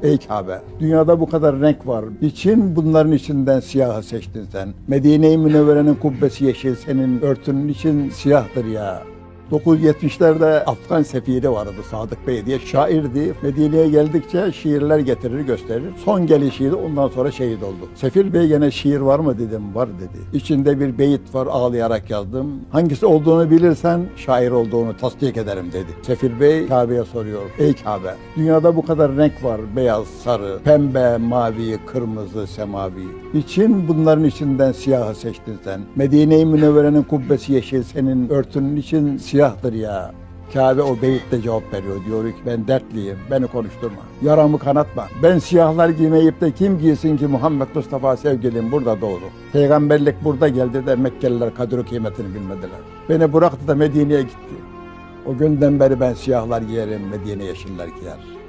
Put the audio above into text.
Ey Kabe, dünyada bu kadar renk var. Niçin bunların içinden siyahı seçtin sen? Medine-i Münevvere'nin kubbesi yeşil, senin örtünün için siyahtır ya. 970'lerde Afgan sefiri vardı Sadık Bey diye, şairdi. Medine'ye geldikçe şiirler getirir gösterir. Son gelişiydi, ondan sonra şehit oldu. Sefir Bey gene şiir var mı dedim, var dedi. İçinde bir beyit var, ağlayarak yazdım. Hangisi olduğunu bilirsen şair olduğunu tasdik ederim dedi. Sefir Bey Kabe'ye soruyor. Ey Kabe, dünyada bu kadar renk var. Beyaz, sarı, pembe, mavi, kırmızı, semavi. Niçin bunların içinden siyahı seçtin sen? Medine-i Münevvere'nin kubbesi yeşil, senin örtünün için siyahtır ya. Kabe o beyitle cevap veriyor. Diyor ki ben dertliyim, beni konuşturma. Yaramı kanatma. Ben siyahlar giymeyip de kim giysin ki Muhammed Mustafa sevgilim burada doğdu. Peygamberlik burada geldi de Mekkeliler kadir kıymetini bilmediler. Beni bıraktı da Medine'ye gitti. O günden beri ben siyahlar giyerim, Medine yeşiller giyer.